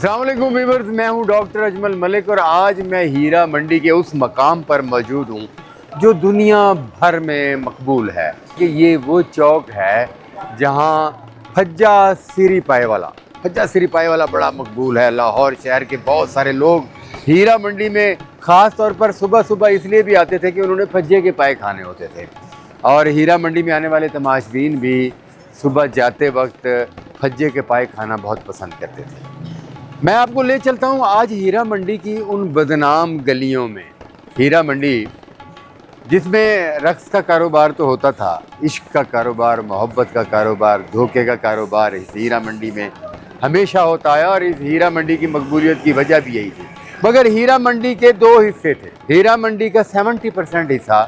अस्सलाम वालेकुम व्यूअर्स, मैं हूं डॉक्टर अजमल मलिक और आज मैं हीरा मंडी के उस मकाम पर मौजूद हूं जो दुनिया भर में मकबूल है कि ये वो चौक है जहां फज्जा सिरी पाए वाला बड़ा मकबूल है। लाहौर शहर के बहुत सारे लोग हीरा मंडी में ख़ास तौर पर सुबह सुबह इसलिए भी आते थे कि उन्होंने फज्जे के पाए खाने होते थे और हीरा मंडी में आने वाले तमाशबीन भी सुबह जाते वक्त फज्जे के पाए खाना बहुत पसंद करते थे। मैं आपको ले चलता हूँ आज हीरा मंडी की उन बदनाम गलियों में। हीरा मंडी जिसमें रक्स का कारोबार तो होता था, इश्क का कारोबार, मोहब्बत का कारोबार, धोखे का कारोबार इस हीरा मंडी में हमेशा होता है और इस हीरा मंडी की मकबूलियत की वजह भी यही थी। मगर हीरा मंडी के दो हिस्से थे। हीरा मंडी का 70% हिस्सा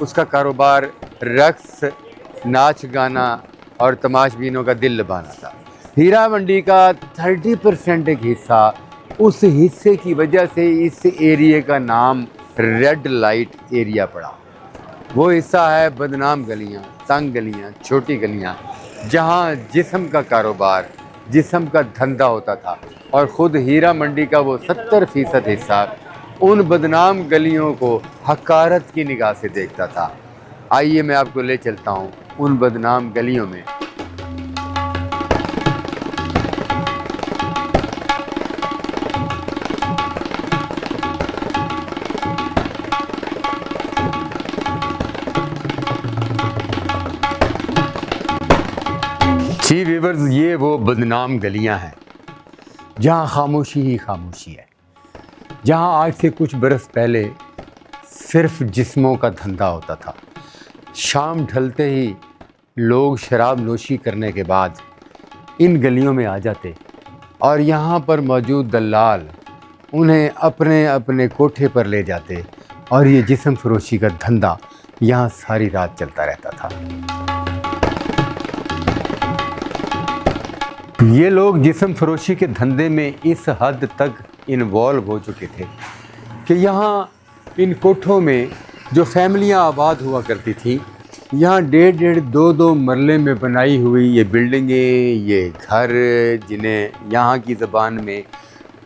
उसका कारोबार रक्स, नाच गाना और तमाशबीनों का दिल लुभाना था। हीरा मंडी का 30% एक हिस्सा, उस हिस्से की वजह से इस एरिया का नाम रेड लाइट एरिया पड़ा। वो हिस्सा है बदनाम गलियां, तंग गलियां, छोटी गलियां, जहां जिस्म का कारोबार, जिस्म का धंधा होता था और ख़ुद हीरा मंडी का वो 70% हिस्सा उन बदनाम गलियों को हकारत की निगाह से देखता था। आइए मैं आपको ले चलता हूँ उन बदनाम गलियों में। जी व्यूअर्स, ये वो बदनाम गलियां हैं जहां खामोशी ही खामोशी है, जहां आज से कुछ बरस पहले सिर्फ जिस्मों का धंधा होता था। शाम ढलते ही लोग शराब नोशी करने के बाद इन गलियों में आ जाते और यहाँ पर मौजूद दलाल उन्हें अपने अपने कोठे पर ले जाते और ये जिस्म फरोशी का धंधा यहाँ सारी रात चलता रहता था। ये लोग जिस्म फरोशी के धंधे में इस हद तक इन्वॉल्व हो चुके थे कि यहाँ इन कोठों में जो फैमिलियाँ आबाद हुआ करती थी, यहाँ 1.5-2 मरले में बनाई हुई ये बिल्डिंगें, ये घर, जिन्हें यहाँ की ज़बान में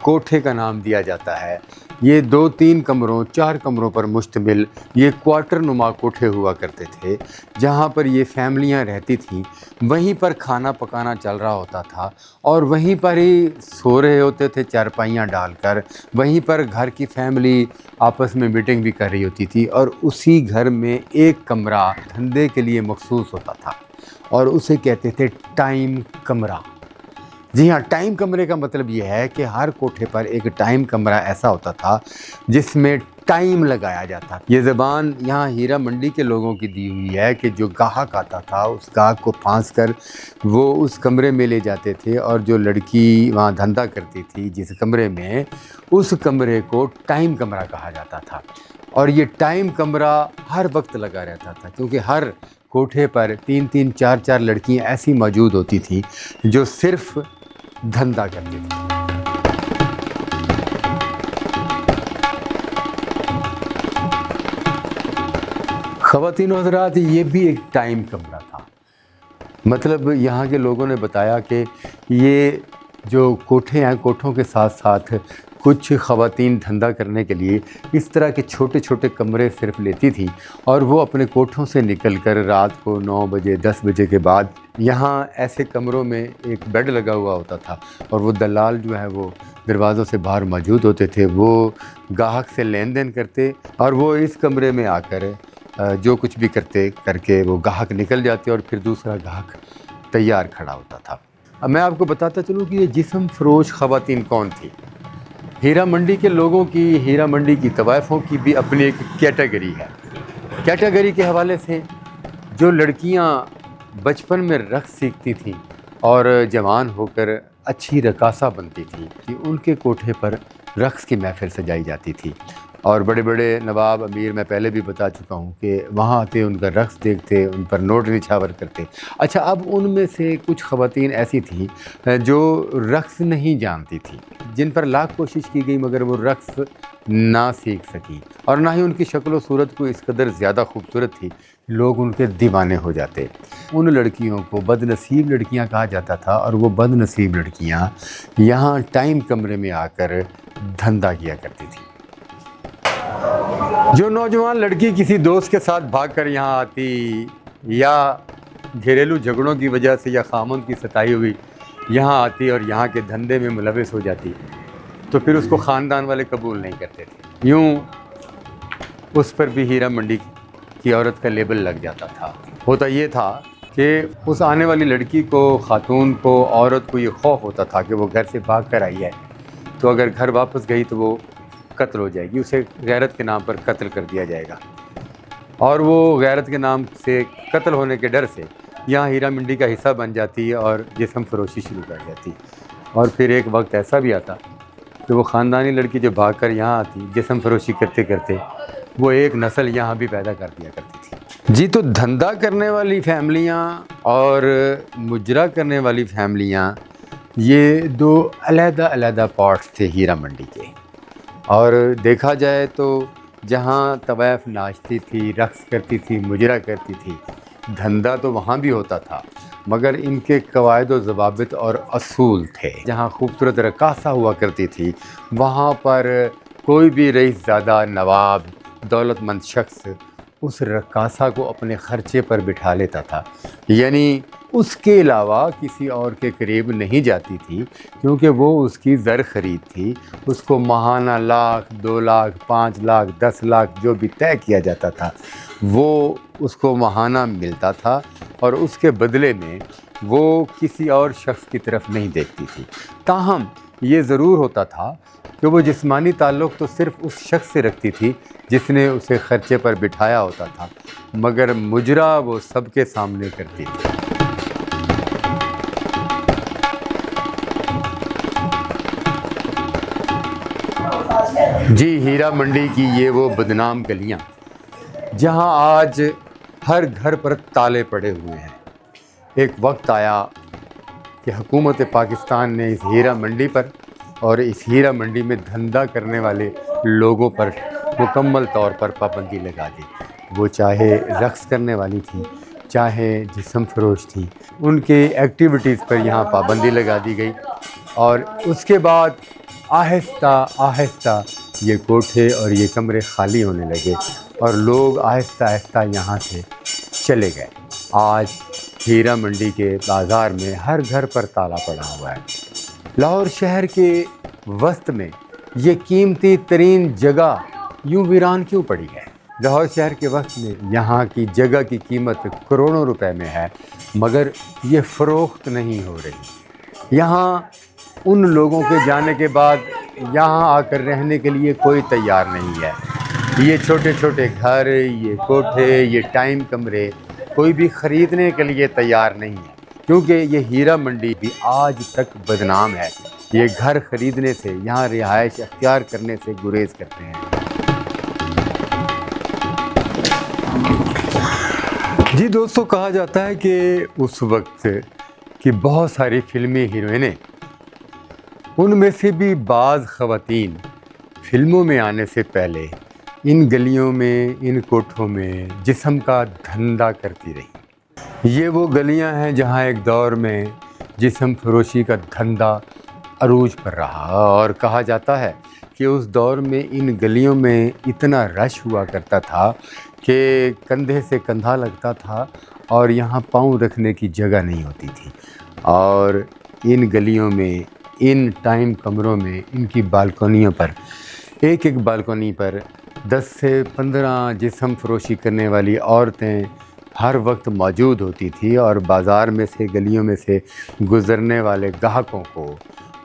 कोठे का नाम दिया जाता है, ये 2-3 कमरों 4 कमरों पर मुश्तमिल ये क्वार्टर नुमा कोठे हुआ करते थे जहाँ पर ये फैमिलियाँ रहती थीं। वहीं पर खाना पकाना चल रहा होता था और वहीं पर ही सो रहे होते थे चारपाइयाँ डालकर। वहीं पर घर की फैमिली आपस में मीटिंग भी कर रही होती थी और उसी घर में एक कमरा धंधे के लिए मखसूस होता था और उसे कहते थे टाइम कमरा। जी हाँ, टाइम कमरे का मतलब ये है कि हर कोठे पर एक टाइम कमरा ऐसा होता था जिसमें टाइम लगाया जाता। ये ज़बान यहाँ हीरा मंडी के लोगों की दी हुई है कि जो गाहक आता था उस गाहक को फांस कर वो उस कमरे में ले जाते थे और जो लड़की वहाँ धंधा करती थी जिस कमरे में, उस कमरे को टाइम कमरा कहा जाता था। और ये टाइम कमरा हर वक्त लगा रहता था क्योंकि हर कोठे पर 3-3, 4-4 लड़कियाँ ऐसी मौजूद होती थीं जो सिर्फ़ धंधा करती थी। ख़वातीन और हज़रात, ये भी एक टाइम कमरा था। मतलब यहाँ के लोगों ने बताया कि ये जो कोठे हैं, कोठों के साथ साथ कुछ ख़वातीन धंधा करने के लिए इस तरह के छोटे छोटे कमरे सिर्फ लेती थी और वो अपने कोठों से निकलकर रात को 9 बजे 10 बजे के बाद यहाँ ऐसे कमरों में एक बेड लगा हुआ होता था और वो दलाल जो है वो दरवाज़ों से बाहर मौजूद होते थे। वो गाहक से लेन देन करते और वो इस कमरे में आकर जो कुछ भी करते करके वो गाहक निकल जाते और फिर दूसरा गाहक तैयार खड़ा होता था। अब मैं आपको बताता चलूँ कि ये जिस्म फरोश ख़वातीन कौन थी। हीरा मंडी के लोगों की, हीरा मंडी की तवाइफ़ों की भी अपनी एक कैटेगरी है। कैटेगरी के हवाले से जो लड़कियां बचपन में रक़्स सीखती थीं और जवान होकर अच्छी रकासा बनती थीं कि उनके कोठे पर रक़्स की महफ़िल सजाई जाती थी और बड़े बड़े नवाब, अमीर, मैं पहले भी बता चुका हूँ कि वहाँ आते, उनका रक़्स देखते, उन पर नोट निछावर करते। अच्छा, अब उनमें से कुछ ख़वातीन ऐसी थीं जो रक़्स नहीं जानती थी, जिन पर लाख कोशिश की गई मगर वो रक़्स نہ سیکھ سکی، اور نہ ہی ان کی شکل و صورت کو اس قدر زیادہ خوبصورت تھی لوگ ان کے دیوانے ہو جاتے۔ ان لڑکیوں کو بد نصیب لڑکیاں کہا جاتا تھا، اور وہ بد نصیب لڑکیاں یہاں ٹائم کمرے میں آ کر دھندا کیا کرتی تھی۔ جو نوجوان لڑکی کسی دوست کے ساتھ بھاگ کر یہاں آتی، یا گھریلو جھگڑوں کی وجہ سے یا خامند کی ستائی ہوئی یہاں آتی اور یہاں کے دھندے میں ملوث ہو جاتی، تو پھر اس کو خاندان والے قبول نہیں کرتے تھے۔ یوں اس پر بھی ہیرا منڈی کی عورت کا لیبل لگ جاتا تھا۔ ہوتا یہ تھا کہ اس آنے والی لڑکی کو، خاتون کو، عورت کو یہ خوف ہوتا تھا کہ وہ گھر سے بھاگ کر آئی ہے تو اگر گھر واپس گئی تو وہ قتل ہو جائے گی، اسے غیرت کے نام پر قتل کر دیا جائے گا، اور وہ غیرت کے نام سے قتل ہونے کے ڈر سے یہاں ہیرا منڈی کا حصہ بن جاتی اور جسم فروشی شروع کر جاتی۔ اور پھر ایک وقت ایسا بھی آتا کہ وہ خاندانی لڑکی جو بھاگ کر یہاں آتی جسم فروشی کرتے کرتے وہ ایک نسل یہاں بھی پیدا کر دیا کرتی تھی۔ جی، تو دھندا کرنے والی فیملیاں اور مجرا کرنے والی فیملیاں، یہ دو علیحدہ علیحدہ پارٹس تھے ہیرا منڈی کے۔ اور دیکھا جائے تو جہاں طوائف ناچتی تھی، رقص کرتی تھی، مجرا کرتی تھی، دھندا تو وہاں بھی ہوتا تھا، مگر ان کے قواعد و ضوابط اور اصول تھے۔ جہاں خوبصورت رقاصہ ہوا کرتی تھی، وہاں پر کوئی بھی رئیس زادہ، نواب، دولت مند شخص اس رقاصہ کو اپنے خرچے پر بٹھا لیتا تھا، یعنی اس کے علاوہ کسی اور کے قریب نہیں جاتی تھی، کیونکہ وہ اس کی زر خرید تھی۔ اس کو ماہانہ 1,00,000، 2,00,000، 5,00,000، 10,00,000 جو بھی طے کیا جاتا تھا وہ اس کو ماہانہ ملتا تھا، اور اس کے بدلے میں وہ کسی اور شخص کی طرف نہیں دیکھتی تھی۔ تاہم یہ ضرور ہوتا تھا کہ وہ جسمانی تعلق تو صرف اس شخص سے رکھتی تھی جس نے اسے خرچے پر بٹھایا ہوتا تھا، مگر مجرا وہ سب کے سامنے کرتی تھی۔ جی، ہیرا منڈی کی یہ وہ بدنام گلیاں جہاں آج ہر گھر پر تالے پڑے ہوئے ہیں۔ ایک وقت آیا کہ حکومت پاکستان نے اس ہیرا منڈی پر اور اس ہیرا منڈی میں دھندا کرنے والے لوگوں پر مکمل طور پر پابندی لگا دی۔ وہ چاہے رقص کرنے والی تھی، چاہے جسم فروش تھی، ان کے ایکٹیویٹیز پر یہاں پابندی لگا دی گئی، اور اس کے بعد آہستہ آہستہ یہ کوٹھے اور یہ کمرے خالی ہونے لگے اور لوگ آہستہ آہستہ یہاں سے چلے گئے۔ آج ہیرا منڈی کے بازار میں ہر گھر پر تالا پڑا ہوا ہے۔ لاہور شہر کے وسط میں یہ قیمتی ترین جگہ یوں ویران کیوں پڑی ہے؟ لاہور شہر کے وقت میں یہاں کی جگہ کی قیمت کروڑوں روپے میں ہے، مگر یہ فروخت نہیں ہو رہی۔ یہاں ان لوگوں کے جانے کے بعد یہاں آ کر رہنے کے لیے کوئی تیار نہیں ہے۔ یہ چھوٹے چھوٹے گھر، یہ کوٹھے، یہ ٹائم کمرے کوئی بھی خریدنے کے لیے تیار نہیں ہے، کیونکہ یہ ہیرا منڈی بھی آج تک بدنام ہے۔ یہ گھر خریدنے سے، یہاں رہائش اختیار کرنے سے گریز کرتے ہیں۔ جی دوستو، کہا جاتا ہے کہ اس وقت کی بہت ساری فلمی ہیروئنیں، ان میں سے بھی بعض خواتین فلموں میں آنے سے پہلے ان گلیوں میں، ان کوٹھوں میں جسم کا دھندا کرتی رہی۔ یہ وہ گلیاں ہیں جہاں ایک دور میں جسم فروشی کا دھندا عروج پر رہا، اور کہا جاتا ہے کہ اس دور میں ان گلیوں میں اتنا رش ہوا کرتا تھا کہ کندھے سے کندھا لگتا تھا اور یہاں پاؤں رکھنے کی جگہ نہیں ہوتی تھی، اور ان گلیوں میں، ان ٹائم کمروں میں، ان کی بالکونیوں پر، ایک ایک بالکونی پر 10 سے 15 جسم فروشی کرنے والی عورتیں ہر وقت موجود ہوتی تھی، اور بازار میں سے، گلیوں میں سے گزرنے والے گاہکوں کو،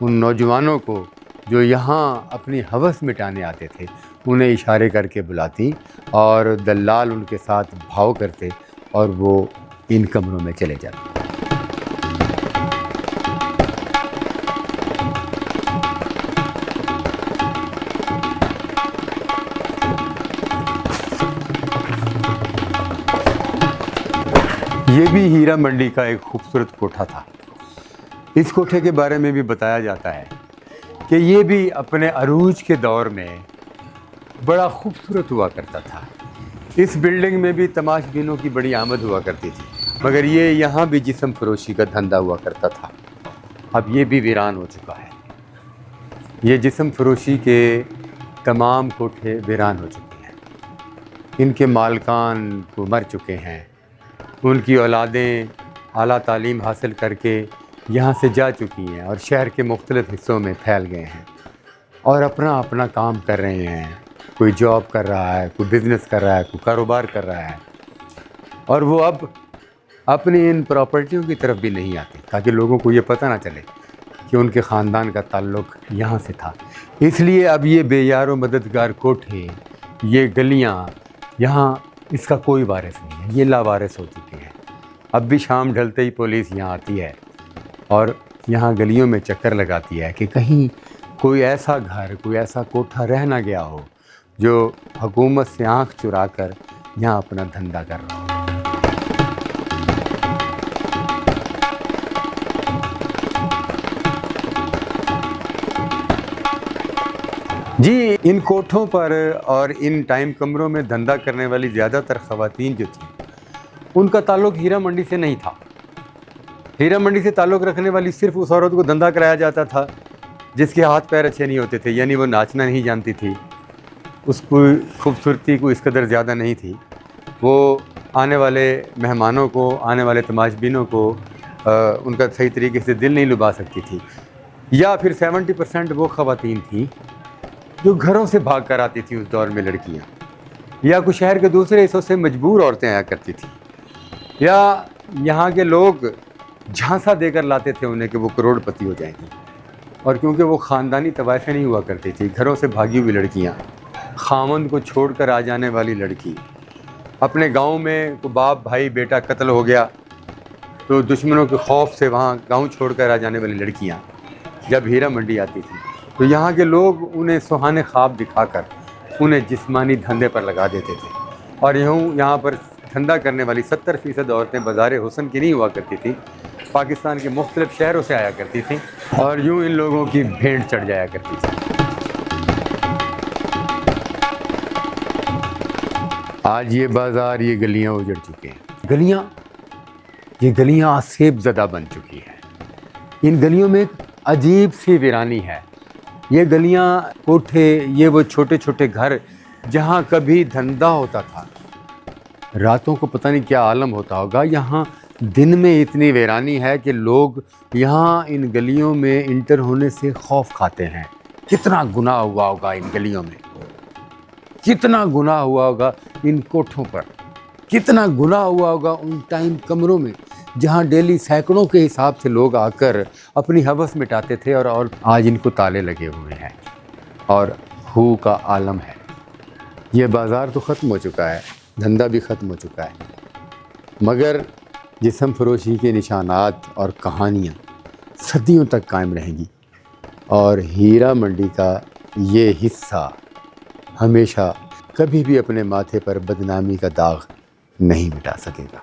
ان نوجوانوں کو جو یہاں اپنی ہوس مٹانے آتے تھے، انہیں اشارے کر کے بلاتی اور دلال ان کے ساتھ بھاؤ کرتے اور وہ ان کمروں میں چلے جاتے۔ یہ بھی ہیرا منڈی کا ایک خوبصورت کوٹھا تھا۔ اس کوٹھے کے بارے میں بھی بتایا جاتا ہے کہ یہ بھی اپنے عروج کے دور میں बड़ा खूबसूरत हुआ करता था। इस बिल्डिंग में भी तमाश बीनों की बड़ी आमद हुआ करती थी, मगर ये यहाँ भी जिस्म फरोशी का धंधा हुआ करता था। अब ये भी वीरान हो चुका है। ये जिस्म फरोशी के तमाम कोठे वीरान हो चुके हैं। इनके मालकान को मर चुके हैं। उनकी औलादें आला तालीम हासिल करके यहाँ से जा चुकी हैं और शहर के मुख्तलिफ़ हिस्सों में फैल गए हैं और अपना अपना काम कर रहे हैं। कोई जॉब कर रहा है, कोई बिज़नेस कर रहा है, कोई कारोबार कर रहा है, और वो अब अपनी इन प्रॉपर्टियों की तरफ भी नहीं आते ताकि लोगों को ये पता ना चले कि उनके ख़ानदान का ताल्लुक़ यहाँ से था। इसलिए अब ये बेयारो मददगार कोठे, ये गलियाँ, यहाँ इसका कोई वारिस नहीं है। ये लावारिस हो चुके हैं। अब भी शाम ढलते ही पुलिस यहाँ आती है और यहाँ गलियों में चक्कर लगाती है कि कहीं कोई ऐसा घर, कोई ऐसा कोठा रह ना गया हो जो हुकूमत से आँख चुरा कर यहाँ अपना धंधा कर रहा हो। जी, इन कोठों पर और इन टाइम कमरों में धंधा करने वाली ज़्यादातर ख़वातीन जो थी, उनका ताल्लुक़ हीरा मंडी से नहीं था। हीरा मंडी से ताल्लुक़ रखने वाली सिर्फ़ उस औरत को धंधा कराया जाता था जिसके हाथ पैर अच्छे नहीं होते थे, यानी वो नाचना नहीं जानती थी, उसको खूबसूरती को इस कदर ज़्यादा नहीं थी, वो आने वाले मेहमानों को, आने वाले तमाशबीनों को उनका सही तरीके से दिल नहीं लुभा सकती थी। या फिर 70% वो ख़वातीन थी जो घरों से भाग कर आती थी उस दौर में लड़कियाँ, या कुछ शहर के दूसरे हिस्सों से मजबूर औरतें आया करती थी, या यहाँ के लोग झांसा देकर लाते थे उन्हें कि वो करोड़पति हो जाएंगी। और क्योंकि वो ख़ानदानी तवाइफें नहीं हुआ करती थी, घरों से भागी हुई लड़कियाँ, खामन को छोड़कर आ जाने वाली लड़की, अपने गांव में को बाप भाई बेटा कत्ल हो गया तो दुश्मनों के खौफ से वहाँ गांव छोड़कर आ जाने वाली लड़कियाँ जब हीरा मंडी आती थी तो यहाँ के लोग उन्हें सुहाने ख्वाब दिखाकर उन्हें जिस्मानी धंधे पर लगा देते थे। और यहाँ पर धंधा करने वाली 70% औरतें बाज़ार हुस्न की नहीं हुआ करती थी, पाकिस्तान के मुख्तलिफ़ शहरों से आया करती थी और यूँ इन लोगों की भेंट चढ़ जाया करती थी। आज ये बाज़ार, ये गलियाँ उजड़ चुके हैं। ये गलियाँ आसेब ज़दा बन चुकी हैं। इन गलियों में एक अजीब सी वीरानी है। ये गलियाँ, कोठे, ये वो छोटे छोटे घर जहाँ कभी धंधा होता था, रातों को पता नहीं क्या आलम होता होगा। यहाँ दिन में इतनी वीरानी है कि लोग यहाँ इन गलियों में इंटर होने से खौफ खाते हैं। कितना गुनाह हुआ होगा इन गलियों में, कितना गुनाह हुआ होगा इन कोठों पर, कितना गुनाह हुआ होगा उन टाइम कमरों में जहाँ डेली सैकड़ों के हिसाब से लोग आकर अपनी हवस मिटाते थे, और आज इनको ताले लगे हुए हैं और हू का आलम है। ये बाज़ार तो ख़त्म हो चुका है, धंधा भी ख़त्म हो चुका है, मगर जिस्म फरोशी के निशानात और कहानियाँ सदियों तक कायम रहेंगी और हीरा मंडी का ये हिस्सा हमेशा कभी भी अपने माथे पर बदनामी का दाग नहीं मिटा सकेगा।